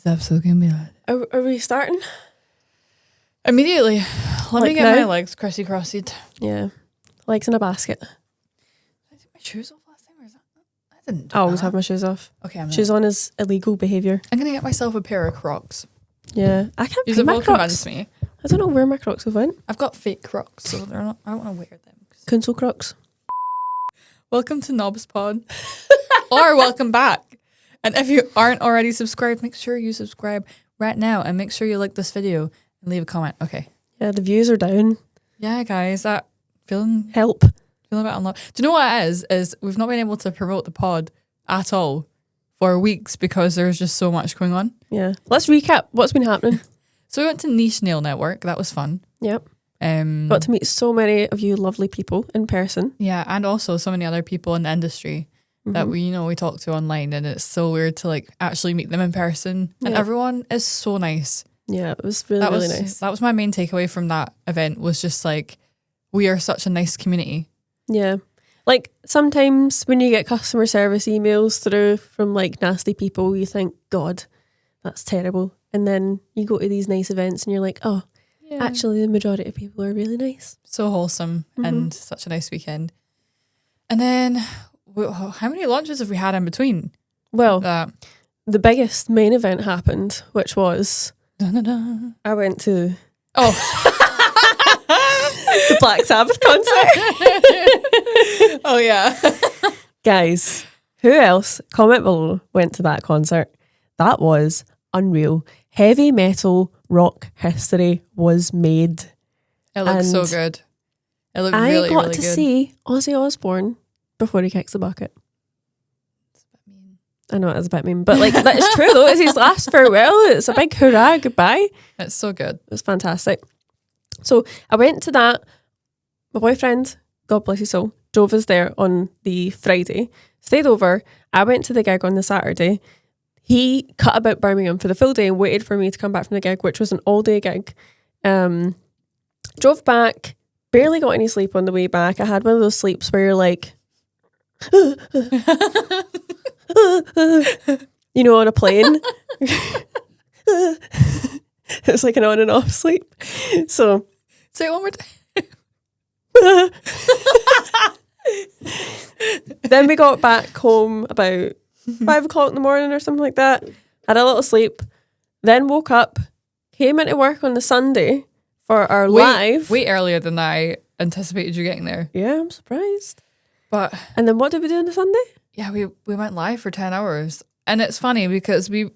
episode gonna be like? Are we starting? Immediately. Let me get now? my legs crissy-crossed. Yeah. Legs in a basket. Did I take my shoes off last time? Or is that? I didn't. I always have my shoes off. Okay, shoes on is illegal behaviour. I'm gonna get myself a pair of Crocs. Yeah. I can't These find have my all Crocs. convinced me. I don't know where my Crocs have went. I've got fake Crocs, so they're not. I don't want to wear them. Council Crocs. Welcome to Knobs Pod, or welcome back. And if you aren't already subscribed, make sure you subscribe right now, and make sure you like this video and leave a comment. Okay. Yeah, the views are down. Yeah, guys, that feeling a Help. bit unloved. Do you know what it is? Is we've not been able to promote the pod at all for weeks because there's just so much going on. Yeah. Let's recap what's been happening. So we went to Niche Nail Network. That was fun. Yep. Got to meet so many of you lovely people in person. Yeah, and also so many other people in the industry that we talk to online, and it's so weird to like actually meet them in person. And everyone is so nice. Yeah, it was really nice. That was my main takeaway from that event, was just like, we are such a nice community. Yeah. Like sometimes when you get customer service emails through from like nasty people, you think, God, that's terrible. And then you go to these nice events and you're like, oh, actually the majority of people are really nice. So wholesome and such a nice weekend. And then, how many launches have we had in between? Well, the biggest main event happened, which was I went to the Black Sabbath concert. Oh yeah. Guys, who else, comment below, went to that concert? That was unreal. Heavy metal rock history was made. It looked so good. It looked really, really good. I got to see Ozzy Osbourne before he kicks the bucket. It's a bit mean. I know it is a bit mean, but like that is true though. It's his last farewell. It's a big hurrah, goodbye. It's so good. It was fantastic. So I went to that. My boyfriend, God bless his soul, drove us there on the Friday, stayed over. I went to the gig on the Saturday. He cut about Birmingham for the full day and waited for me to come back from the gig, which was an all-day gig. Drove back, barely got any sleep on the way back. I had one of those sleeps where you're like, you know, on a plane. It's like an on and off sleep. So say it one more time. Then we got back home about 5 o'clock in the morning or something like that. Had a little sleep. Then woke up, came into work on the Sunday for our live. Way earlier than I anticipated you getting there. Yeah, I'm surprised. And then what did we do on the Sunday? Yeah, we went live for 10 hours. And it's funny because we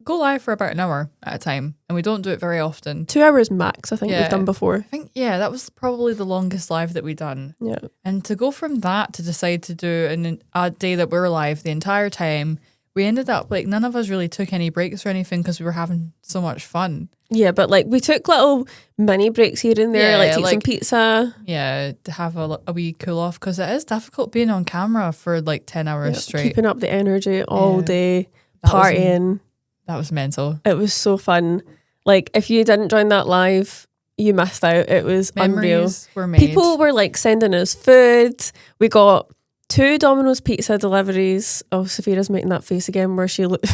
go live for about an hour at a time, and we don't do it very often. 2 hours max, I think we've done before. I think, that was probably the longest live that we've done. Yeah. And to go from that to decide to do a day that we were live the entire time, we ended up, like, none of us really took any breaks or anything because we were having so much fun. Yeah, but, like, we took little mini breaks here and there, like, take some pizza. Yeah, to have a wee cool off, because it is difficult being on camera for, like, 10 hours straight. Keeping up the energy all day, partying. That was mental. It was so fun. Like, if you didn't join that live, you missed out. It was unreal. Were made. People were like sending us food. We got 2 Domino's pizza deliveries. Oh, Saphira's making that face again where she looks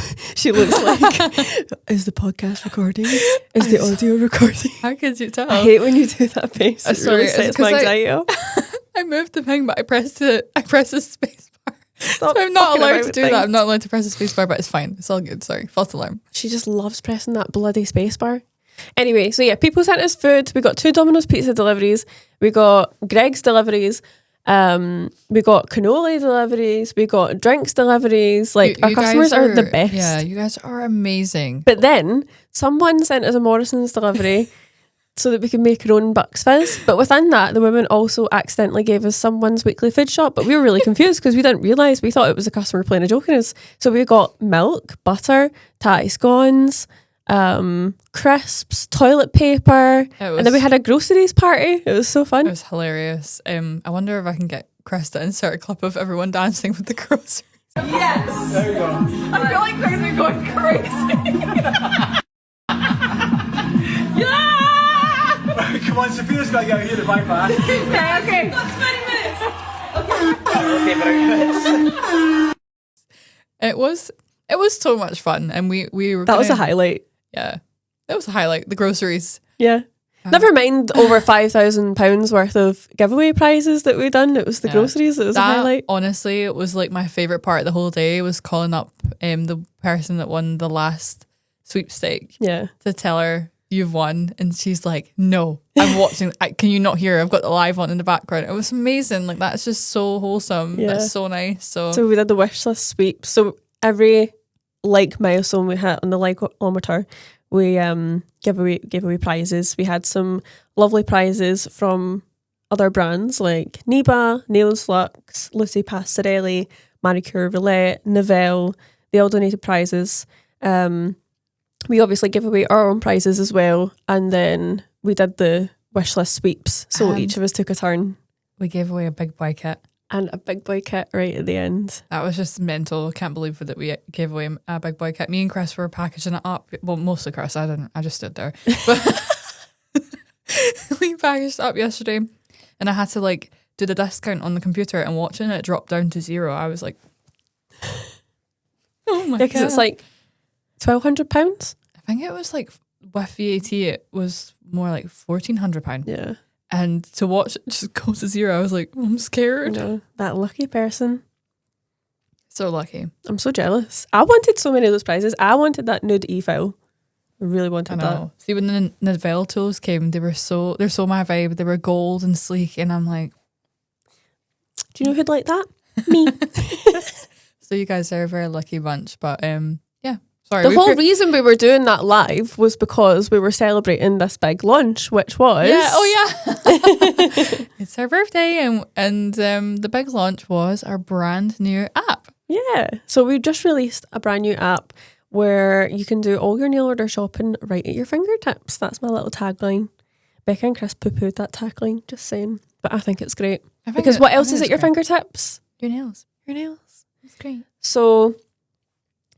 like, is the podcast recording? Is the audio recording? How could you tell? I hate when you do that face. It really sets my anxiety up. I moved the thing, but I pressed the space bar. Stop, so I'm not allowed to do that. I'm not allowed to press the space bar, but it's fine. It's all good. Sorry. False alarm. She just loves pressing that bloody space bar. Anyway, so yeah, people sent us food. We got 2 Domino's pizza deliveries. We got Greg's deliveries. We got cannoli deliveries. We got drinks deliveries. Like, our customers are the best. Yeah, you guys are amazing. But then someone sent us a Morrison's delivery so that we could make our own Bucks Fizz. But within that, the woman also accidentally gave us someone's weekly food shop. But we were really confused because we didn't realise. We thought it was a customer playing a joke on us. So we got milk, butter, tatty scones, crisps, toilet paper, and then we had a groceries party. It was so fun. It was hilarious. I wonder if I can get Chris to insert a clip of everyone dancing with the groceries. Yes! There you go. I feel like things are going crazy. Yeah! Come on, Sophia's got to get out here to buy fast. Okay. Got 20 minutes. Okay. It was It was so much fun, and we were. That was a highlight. Yeah, that was a highlight. The groceries. Yeah. Never mind over £5,000 worth of giveaway prizes that we done. It was the groceries that was a highlight. Honestly, it was like my favourite part of the whole day was calling up the person that won the last sweepstake. Yeah. To tell her you've won, and she's like, "No, I'm watching. Can you not hear? I've got the live on in the background." It was amazing. Like that's just so wholesome. Yeah. That's so nice. So we did the wish list sweep. So every milestone we hit on the likeometer, we gave away prizes. We had some lovely prizes from other brands like Niba, Nails Lux, Lucy Pastorelli, Manicure Roulette, Unveil. They all donated prizes. We obviously give away our own prizes as well, and then we did the wish list sweeps. So each of us took a turn. We gave away a big boy kit. And a big boy kit right at the end. That was just mental. I can't believe that we gave away a big boy kit. Me and Chris were packaging it up. Well, mostly Chris. I didn't. I just stood there. But we packaged it up yesterday, and I had to like do the discount on the computer, and watching it drop down to 0. I was like, oh my god. Because it's like £1,200. I think it was like with VAT, it was more like £1,400. Yeah. And to watch it just go to 0, I was like, I'm scared. No, that lucky person. So lucky. I'm so jealous. I wanted so many of those prizes. I wanted that nude e-file. I really wanted that. See, when the Unveil tools came, they're so my vibe. They were gold and sleek, and I'm like, do you know who'd like that? Me. So you guys are a very lucky bunch. But yeah, sorry. The whole reason we were doing that live was because we were celebrating this big launch, which was it's our birthday, and the big launch was our brand new app. Yeah. So we just released a brand new app where you can do all your nail order shopping right at your fingertips. That's my little tagline. Becca and Chris poo-pooed that tagline, just saying. But I think it's great. Because what else is at your fingertips? Your nails. Your nails. It's great. So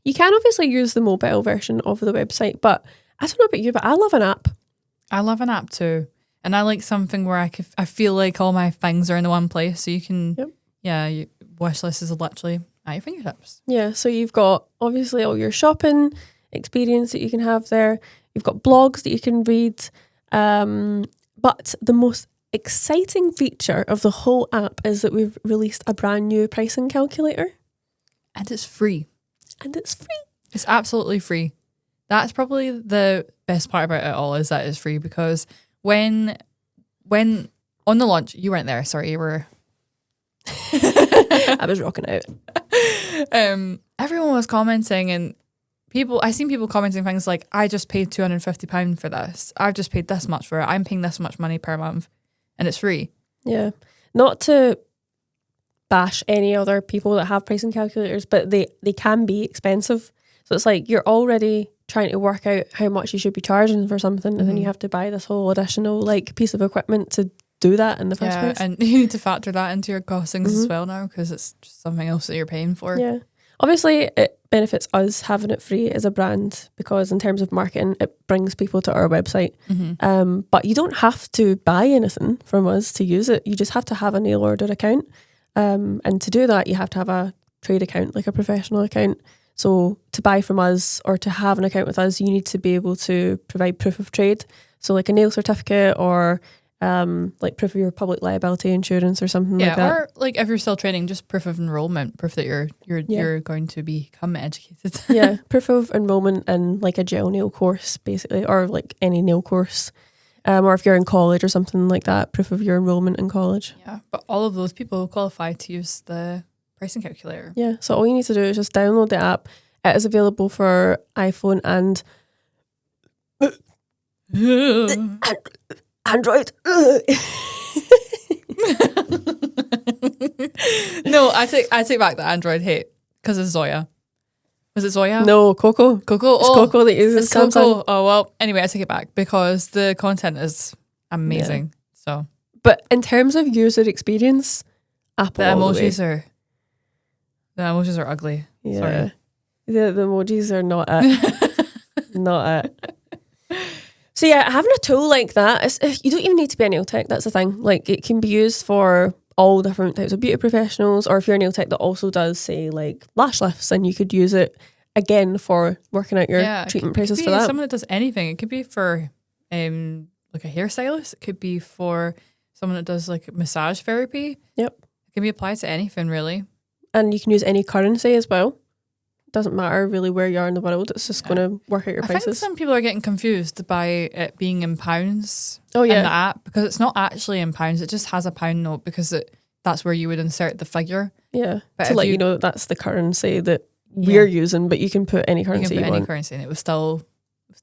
you can obviously use the mobile version of the website, but I don't know about you, but I love an app. I love an app too. And I like something where I feel like all my things are in the one place. So you can, your wish list is literally at your fingertips. Yeah, so you've got obviously all your shopping experience that you can have there. You've got blogs that you can read. But the most exciting feature of the whole app is that we've released a brand new pricing calculator. And it's free. It's absolutely free. That's probably the best part about it all, is that it's free, because when on the launch, you weren't there, sorry, you were... I was rocking out. Everyone was commenting, and I seen people commenting things like, I just paid £250 for this. I've just paid this much for it. I'm paying this much money per month, and it's free. Yeah. Not to bash any other people that have pricing calculators, but they can be expensive. So it's like you're already trying to work out how much you should be charging for something, and then you have to buy this whole additional like piece of equipment to do that in the first place. And you need to factor that into your costings as well now, because it's just something else that you're paying for. Yeah. Obviously, it benefits us having it free as a brand, because in terms of marketing, it brings people to our website. But you don't have to buy anything from us to use it. You just have to have a nail order account. And to do that, you have to have a trade account, like a professional account. So to buy from us or to have an account with us, you need to be able to provide proof of trade. So like a nail certificate or like proof of your public liability insurance or something like that. Or like if you're still training, just proof of enrollment, proof that you're going to become educated. Yeah, proof of enrollment in like a gel nail course, basically, or like any nail course. Or if you're in college or something like that, proof of your enrollment in college. Yeah, but all of those people qualify to use the pricing calculator. Yeah, so all you need to do is just download the app. It is available for iPhone and Android. No, I take back the Android hate, because it's Zoya. Was it Zoya? No, Coco. Coco. It's Coco that uses it's Samsung. Coco. Oh well. Anyway, I take it back, because the content is amazing. So, but in terms of user experience, Apple. The emojis are ugly. Yeah. Sorry. The emojis are not it. Not it. So yeah, having a tool like that, you don't even need to be a nail tech. That's the thing. Like, it can be used for all different types of beauty professionals, or if you're a nail tech that also does, say, like lash lifts, then you could use it again for working out your it treatment could prices be for that. someone that does anything. It could be for like a hairstylist. It could be for someone that does like massage therapy. Yep. It can be applied to anything really. And you can use any currency as well. Doesn't matter really where you are in the world. It's just going to work out your I think prices. some people are getting confused by it being in pounds Oh, yeah. in the app, because it's not actually in pounds. It just has a pound note because that's where you would insert the figure. Yeah. But To if let you you- know that that's the currency that we're using, but you can put any You currency can you put any want. currency and it will still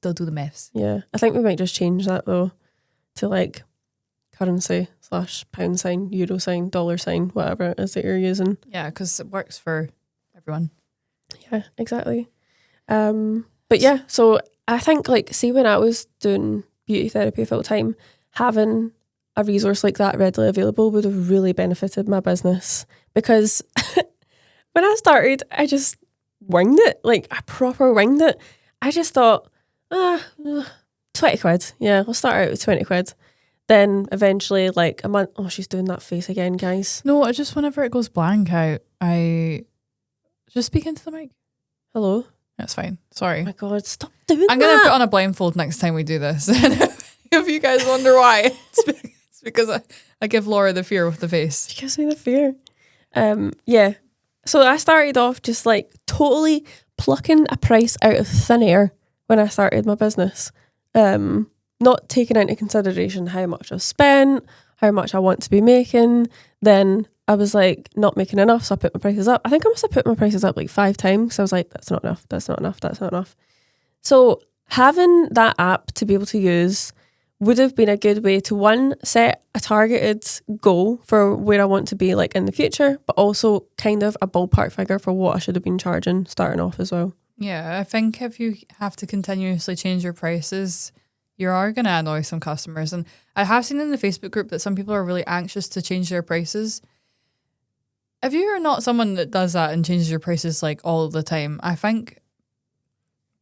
do the maths. Yeah. I think we might just change that though to like currency / pound sign, euro sign, dollar sign, whatever it is that you're using. Yeah, because it works for everyone. Yeah, exactly. But yeah, so I think like, see, when I was doing beauty therapy full time, having a resource like that readily available would have really benefited my business, because when I started, I just winged it. Like, I proper winged it. I just thought, 20 quid. Yeah, we'll start out with 20 quid. Then eventually, like a month, she's doing that face again, guys. No, I just, whenever it goes blank out, I just speak into the mic. Hello? That's fine. Sorry. Oh my God, stop doing I'm that. going to put on a blindfold next time we do this. If you guys wonder why, it's because I give Laura the fear with the face. She gives me the fear. Yeah. So I started off just like totally plucking a price out of thin air when I started my business. Not taking into consideration how much I've spent, how much I want to be making. Then I was like, not making enough, so I put my prices up. I think I must have put my prices up like 5 times. So I was like, that's not enough, that's not enough, that's not enough. So having that app to be able to use would have been a good way to, one, set a targeted goal for where I want to be like in the future, but also kind of a ballpark figure for what I should have been charging starting off as well. Yeah, I think if you have to continuously change your prices, you are going to annoy some customers. And I have seen in the Facebook group that some people are really anxious to change their prices. If you are not someone that does that and changes your prices like all the time, I think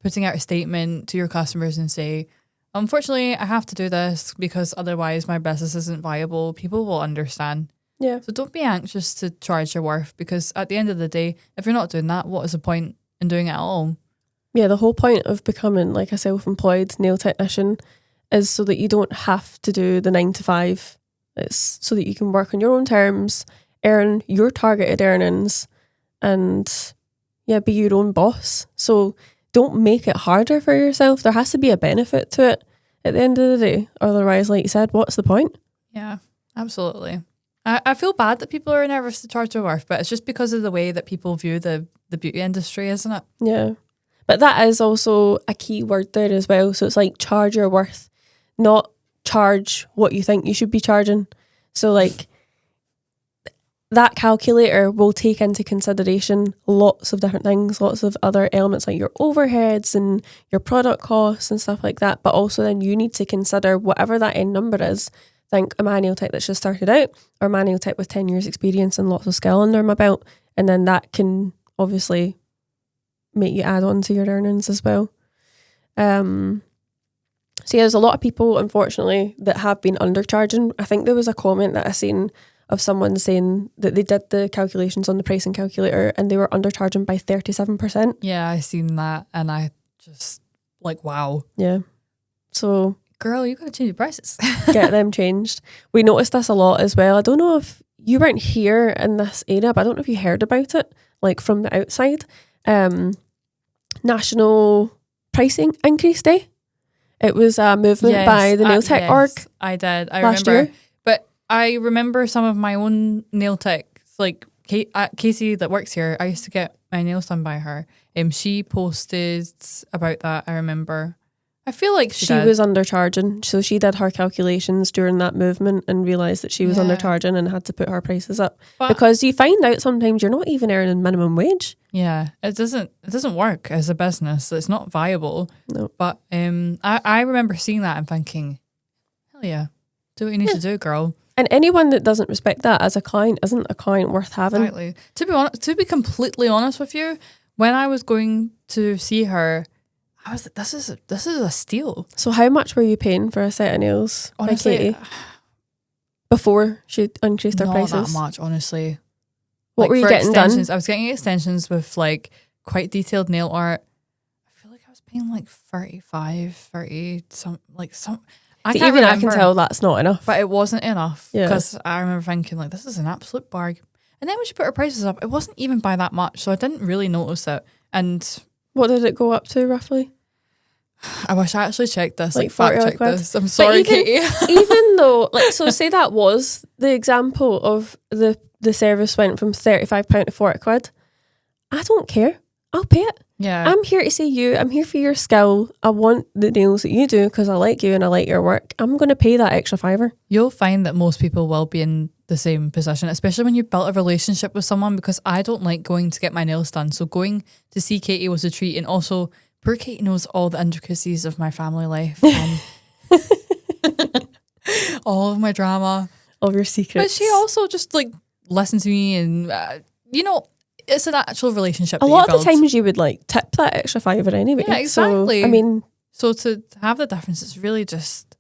putting out a statement to your customers and say, unfortunately, I have to do this because otherwise my business isn't viable, people will understand. Yeah. So don't be anxious to charge your worth, because at the end of the day, if you're not doing that, what is the point in doing it at all? Yeah, the whole point of becoming like a self-employed nail technician is so that you don't have to do the 9 to 5. It's so that you can work on your own terms, earn your targeted earnings, and be your own boss. So don't make it harder for yourself. There has to be a benefit to it at the end of the day. Otherwise, like you said, what's the point? Yeah, absolutely. I feel bad that people are nervous to charge their worth, but it's just because of the way that people view the beauty industry, isn't it? Yeah. But that is also a key word there as well. So it's like charge your worth, not charge what you think you should be charging. So like that calculator will take into consideration lots of different things, lots of other elements like your overheads and your product costs and stuff like that. But also then you need to consider whatever that end number is. Think a manual tech that's just started out, or a manual tech with 10 years experience and lots of skill under my belt. And then that can obviously make you add on to your earnings as well. So yeah, there's a lot of people, unfortunately, that have been undercharging. I think there was a comment that I seen of someone saying that they did the calculations on the pricing calculator and they were undercharging by 37%. Yeah, I seen that and I just like, wow. Yeah. So girl, you gotta change your prices. get them changed. We noticed this a lot as well. I don't know if you weren't here in this area, but I don't know if you heard about it, like from the outside. National Pricing Increase Day. It was a movement by the Nail Tech org. I did. I last remember. year. But I remember some of my own nail techs, like Casey that works here. I used to get my nails done by her. She posted about that. I remember. I feel like she did. was undercharging. So she did her calculations during that movement and realised that she was undercharging and had to put her prices up. But because you find out sometimes you're not even earning minimum wage. yeah, it doesn't work as a business. It's not viable. No. But I remember seeing that and thinking, hell yeah, do what you need to do, girl. And anyone that doesn't respect that as a client isn't a client worth having. Exactly. To be completely honest with you, when I was going to see her, I was like, this is a steal. So how much were you paying for a set of nails by Honestly, Katie before she increased her not prices? that much, honestly. What Like, were you for getting done? extensions, I was getting extensions with like quite detailed nail art, I feel like I was paying like 35, 30, some. I See, can't even I remember, can tell that's not enough. but it wasn't enough Yeah. because I remember thinking like, this is an absolute bargain. And then when she put her prices up, it wasn't even by that much, so I didn't really notice it. And What did it go up to roughly? I wish I actually checked this, Like like fact 40 check quid? this. I'm sorry, even- Katie. Even though, like, so say that was the example of the service went from £35 to 40 quid. I don't care. I'll pay it. Yeah. I'm here to see you. I'm here for your skill. I want the nails that you do because I like you and I like your work. I'm going to pay that extra £5. You'll find that most people will be in the same position, especially when you've built a relationship with someone, because I don't like going to get my nails done. So going to see Katie was a treat. And also, poor Katie knows all the intricacies of my family life and all of my drama. All your secrets. But she also just like listened to me and, it's an actual relationship. A that lot you of the build. times you would like tip that extra £5 anyway. Yeah, exactly. So, I mean, So to have the difference, it's really just...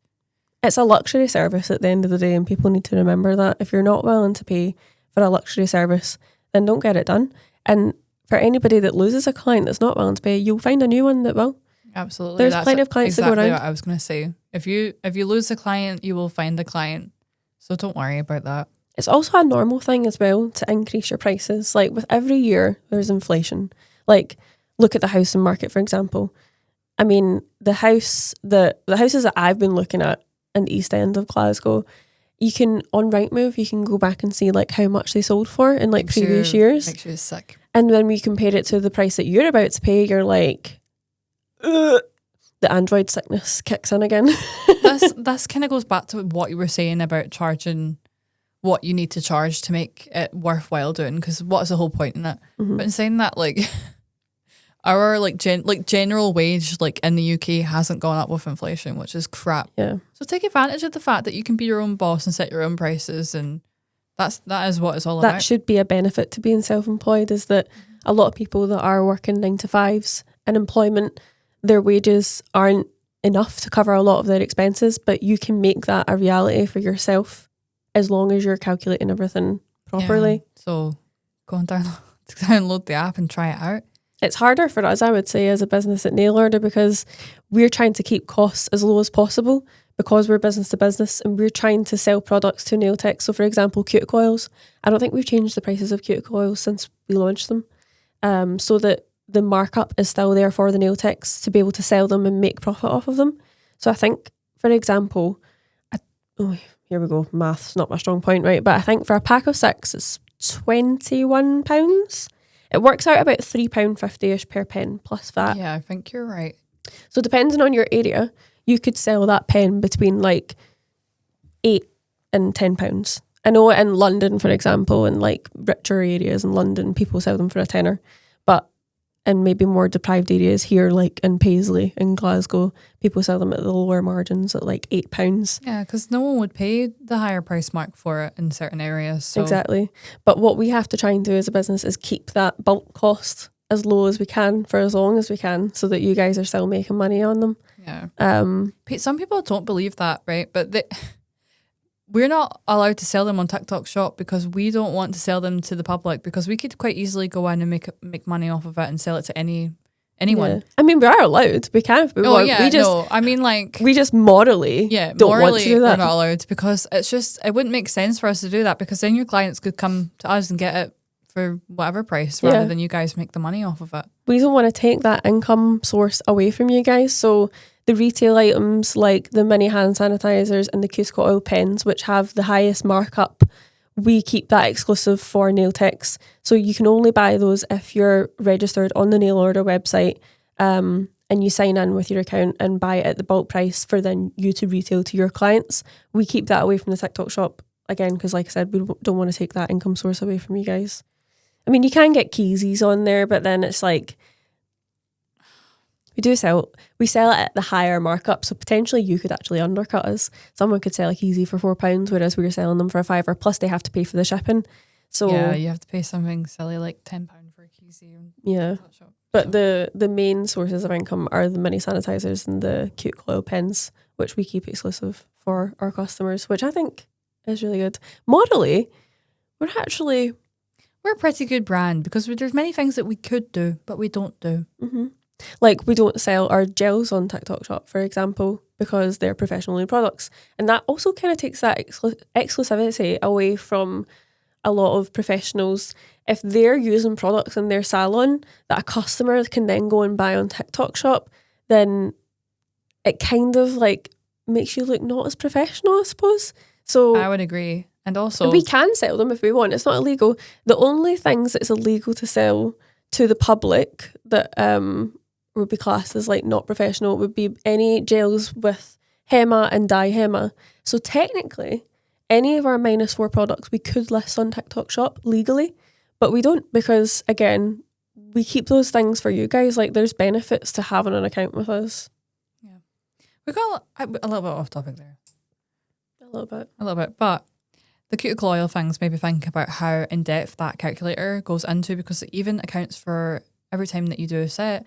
it's a luxury service at the end of the day, and people need to remember that. If you're not willing to pay for a luxury service, then don't get it done. And for anybody that loses a client that's not willing to pay, you'll find a new one that will. Absolutely. There's That's plenty of clients that go exactly around. what I was going to say. If you lose a client, you will find a client. So don't worry about that. It's also a normal thing as well to increase your prices. Like with every year, there's inflation. Like look at the housing market, for example. I mean, the houses that I've been looking at in the East End of Glasgow, you can, on Rightmove, you can go back and see like how much they sold for in like previous years. Makes you sick. And when we compare it to the price that you're about to pay, you're like, ugh, the Android sickness kicks in again. This kind of goes back to what you were saying about charging what you need to charge to make it worthwhile doing, because what is the whole point in it? But in saying that, like our general wage like in the UK hasn't gone up with inflation, which is crap. Yeah. So take advantage of the fact that you can be your own boss and set your own prices, and that is what it's all That about. should be a benefit to being self-employed, is that a lot of people that are working 9-to-5s in employment, their wages aren't enough to cover a lot of their expenses, but you can make that a reality for yourself as long as you're calculating everything properly. Yeah. So go and download the app and try it out. It's harder for us, I would say, as a business at Nail Order, because we're trying to keep costs as low as possible because we're business to business and we're trying to sell products to nail techs. So for example, cuticle oils. I don't think we've changed the prices of cuticle oils since we launched them, so that the markup is still there for the nail techs to be able to sell them and make profit off of them. So I think, for example, here we go, math's not my strong point, right? But I think for a pack of 6, it's £21. It works out about £3.50ish per pen plus VAT. Yeah, I think you're right. So depending on your area, you could sell that pen between like £8 and £10. I know in London, for example, in like richer areas in London, people sell them for a tenner. But in maybe more deprived areas here, like in Paisley in Glasgow, people sell them at the lower margins at like £8. Yeah, because no one would pay the higher price mark for it in certain areas. So. Exactly. But what we have to try and do as a business is keep that bulk cost as low as we can for as long as we can, so that you guys are still making money on them. Yeah. Some people don't believe that, right? But we're not allowed to sell them on TikTok Shop because we don't want to sell them to the public, because we could quite easily go in and make money off of it and sell it to anyone. Yeah. I mean, we are allowed. We can if we want. We just morally don't want morally to do that. we're not allowed, because it wouldn't make sense for us to do that, because then your clients could come to us and get it for whatever price rather than you guys make the money off of it. We don't want to take that income source away from you guys. So the retail items like the mini hand sanitizers and the cuticle oil pens, which have the highest markup, we keep that exclusive for nail techs. So you can only buy those if you're registered on the Nail Order website, and you sign in with your account and buy it at the bulk price for then you to retail to your clients. We keep that away from the TikTok Shop, again, because like I said, we don't want to take that income source away from you guys. I mean, you can get keesies on there, but then it's like, we sell it at the higher markup, so potentially you could actually undercut us. Someone could sell a keezy for £4, whereas we're selling them for £5, plus they have to pay for the shipping. So yeah, you have to pay something silly like £10 for a keysy. Yeah, but the main sources of income are the mini sanitizers and the cuticle oil pens, which we keep exclusive for our customers, which I think is really good. Modally, we're we're a pretty good brand because there's many things that we could do, but we don't do. Like, we don't sell our gels on TikTok Shop, for example, because they're professional products. And that also kind of takes that exclusivity away from a lot of professionals. If they're using products in their salon that a customer can then go and buy on TikTok Shop, then it kind of like makes you look not as professional, I suppose. So I would agree. And also, we can sell them if we want. It's not illegal. The only things that's illegal to sell to the public that would be classed as like not professional would be any gels with henna and dihenna. So technically, any of our -4 products we could list on TikTok Shop legally, but we don't because, again, we keep those things for you guys. Like, there's benefits to having an account with us. yeah, we got a little bit off topic there. A little bit. But the cuticle oil things made me think about how in depth that calculator goes into, because it even accounts for every time that you do a set.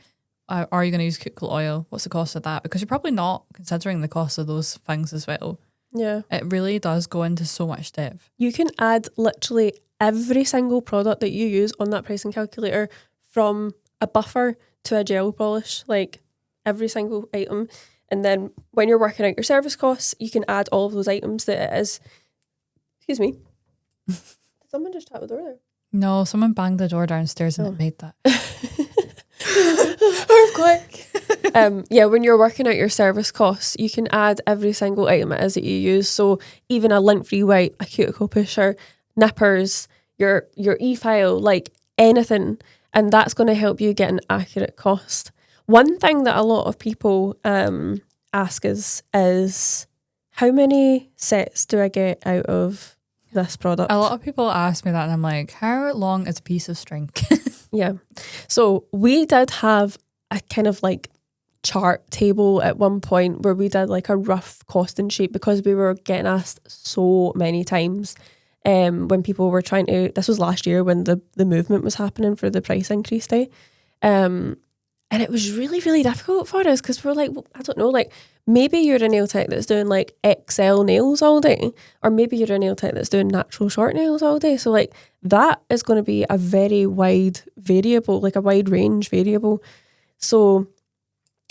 Are you going to use cuticle oil? What's the cost of that? Because you're probably not considering the cost of those things as well. Yeah. It really does go into so much depth. You can add literally every single product that you use on that pricing calculator, from a buffer to a gel polish, like every single item. And then when you're working out your service costs, you can add all of those items that it is. Excuse me. Did someone just tap the door there? No, someone banged the door downstairs and it made that. Earthquake. Yeah, when you're working out your service costs, you can add every single item it is that you use. So even a lint-free wipe, a cuticle pusher, nippers, your e-file, like anything, and that's going to help you get an accurate cost. One thing that a lot of people ask us is, how many sets do I get out of this product? A lot of people ask me that and I'm like, how long is a piece of string? Yeah. So we did have a kind of like chart table at one point where we did like a rough costing sheet, because we were getting asked so many times when people were trying to, this was last year when the movement was happening for the price increase day. And it was really, really difficult for us, because we're like, well, I don't know, like maybe you're a nail tech that's doing like XL nails all day, or maybe you're a nail tech that's doing natural short nails all day. So like that is going to be a very wide variable, like a wide range variable. So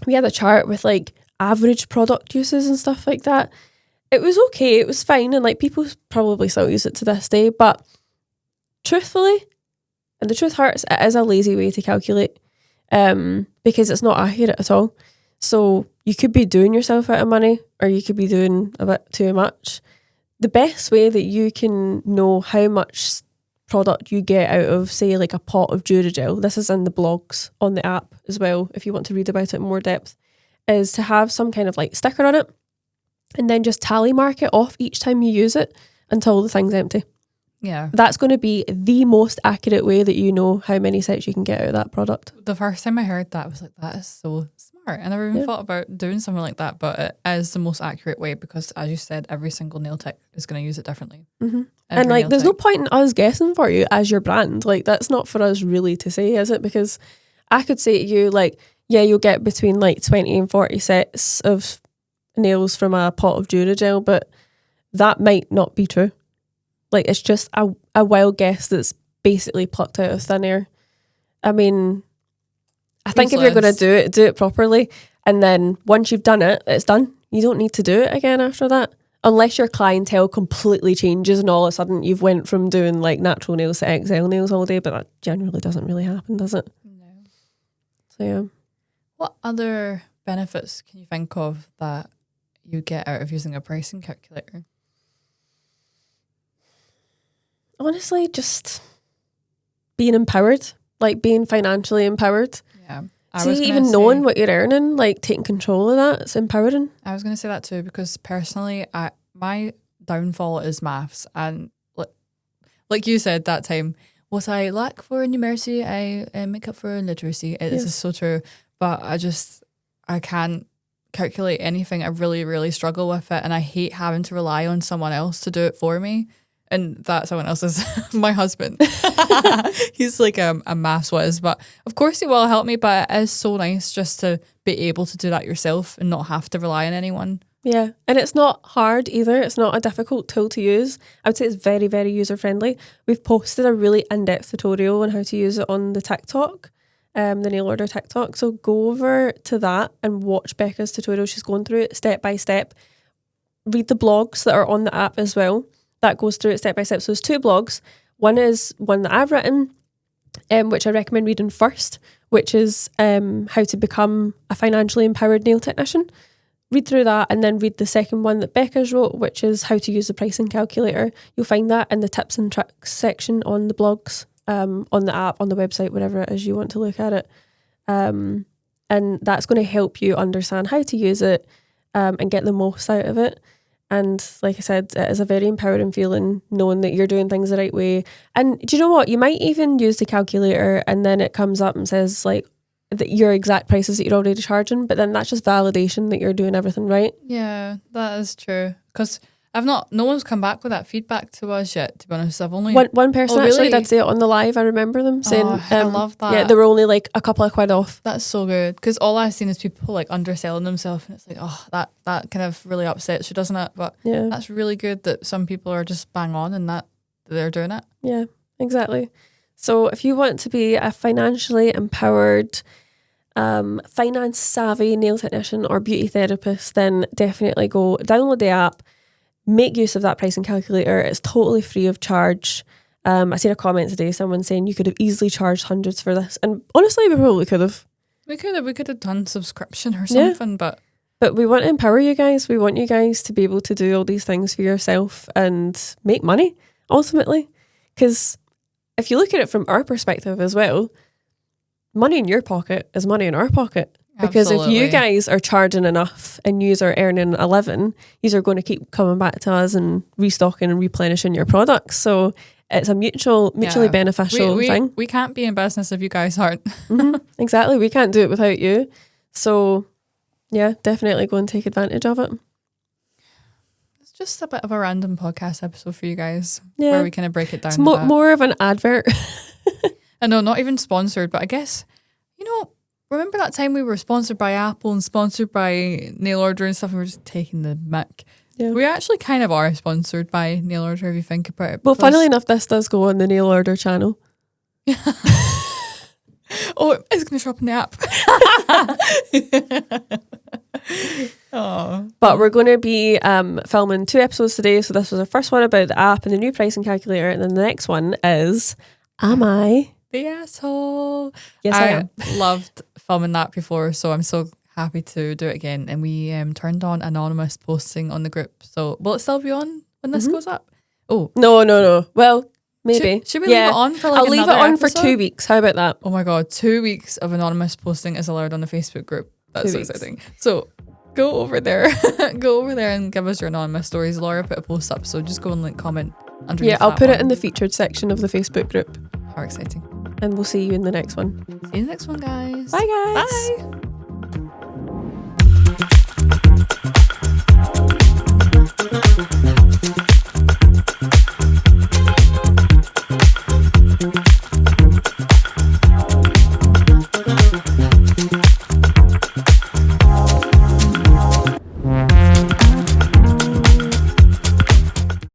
we had a chart with like average product uses and stuff like that. It was okay, it was fine, and like people probably still use it to this day, but truthfully, and the truth hurts, it is a lazy way to calculate. Because it's not accurate at all. So you could be doing yourself out of money, or you could be doing a bit too much. The best way that you can know how much product you get out of, say, like a pot of Duragel, this is in the blogs on the app as well, if you want to read about it in more depth, is to have some kind of like sticker on it, and then just tally mark it off each time you use it until the thing's empty. Yeah. That's going to be the most accurate way that you know how many sets you can get out of that product. The first time I heard that, I was like, that is so smart. I never even thought about doing something like that, but it is the most accurate way, because as you said, every single nail tech is going to use it differently. Mm-hmm. And like, there's no point in us guessing for you as your brand. Like, that's not for us really to say, is it? Because I could say to you, like, yeah, you'll get between like 20 and 40 sets of nails from a pot of Duragel, but that might not be true. Like, it's just a wild guess that's basically plucked out of thin air. I mean, I think if you're going to do it properly. And then once you've done it, it's done. You don't need to do it again after that. Unless your clientele completely changes and all of a sudden you've went from doing like natural nails to XL nails all day. But that generally doesn't really happen, does it? No. So, yeah. What other benefits can you think of that you get out of using a pricing calculator? Honestly, just being empowered, like being financially empowered. Yeah. See, even knowing what you're earning, like taking control of that, it's empowering. I was going to say that too, because personally, my downfall is maths. And like you said that time, what I lack for numeracy, I make up for literacy. It is so true. But I can't calculate anything. I really, really struggle with it. And I hate having to rely on someone else to do it for me. And that someone else is my husband. He's like a maths whiz, but of course he will help me. But it is so nice just to be able to do that yourself and not have to rely on anyone. Yeah, and it's not hard either. It's not a difficult tool to use. I would say it's very, very user-friendly. We've posted a really in-depth tutorial on how to use it on the TikTok, the nail order TikTok. So go over to that and watch Becca's tutorial. She's going through it step by step. Read the blogs that are on the app as well. That goes through it step by step. So there's 2 blogs. One is one that I've written, which I recommend reading first, which is how to become a financially empowered nail technician. Read through that and then read the second one that Becca's wrote, which is how to use the pricing calculator. You'll find that in the tips and tricks section on the blogs, on the app, on the website, whatever it is you want to look at it. And that's going to help you understand how to use it and get the most out of it. And like I said, it is a very empowering feeling knowing that you're doing things the right way. And do you know what? You might even use the calculator and then it comes up and says like, your exact prices that you're already charging, but then that's just validation that you're doing everything right. Yeah, that is true. Because no one's come back with that feedback to us yet, to be honest. I've only... One person actually really? did say it on the live, I remember them saying... I love that. Yeah, they were only like a couple of quid off. That's so good. Because all I've seen is people like underselling themselves and it's like, oh, that kind of really upsets you, doesn't it? But yeah, that's really good that some people are just bang on and that they're doing it. Yeah, exactly. So if you want to be a financially empowered... finance savvy nail technician or beauty therapist, then definitely go download the app, make use of that pricing calculator. It's totally free of charge. I seen a comment today, someone saying you could have easily charged hundreds for this, and honestly we probably could have. We could have done subscription or something, but we want to empower you guys. We want you guys to be able to do all these things for yourself and make money ultimately, because if you look at it from our perspective as well, money in your pocket is money in our pocket. Because Absolutely. if you guys are charging enough and you are earning a living, you are going to keep coming back to us and restocking and replenishing your products. So it's a mutually beneficial thing. We can't be in business if you guys aren't. Exactly. We can't do it without you. So yeah, definitely go and take advantage of it. It's just a bit of a random podcast episode for you guys Yeah. where we kind of break it down. It's more of an advert. I know, not even sponsored, but I guess, remember that time we were sponsored by Apple and sponsored by Nail Order and stuff, and we were just taking the mick. Yeah. We actually kind of are sponsored by Nail Order if you think about it. Well, funnily enough, this does go on the Nail Order channel. Oh, it's going to show up in the app. Oh. But we're going to be filming 2 episodes today. So this was the first one about the app and the new pricing calculator. And then the next one is, am I the asshole? Yes, I am. Loved filming that before, so I'm so happy to do it again. And we turned on anonymous posting on the group. So will it still be on when this goes up? Oh. No. Well, maybe. Should we leave it on for like I'll leave it on episode? for 2 weeks. How about that? Oh my God, 2 weeks of anonymous posting is allowed on the Facebook group. That's 2 so weeks. exciting. So go over there. Go over there and give us your anonymous stories. Laura put a post up, so just go and comment underneath. Yeah, I'll that put one. it in the featured section of the Facebook group. How exciting. And we'll see you in the next one. See you in the next one, guys. Bye, guys. Bye.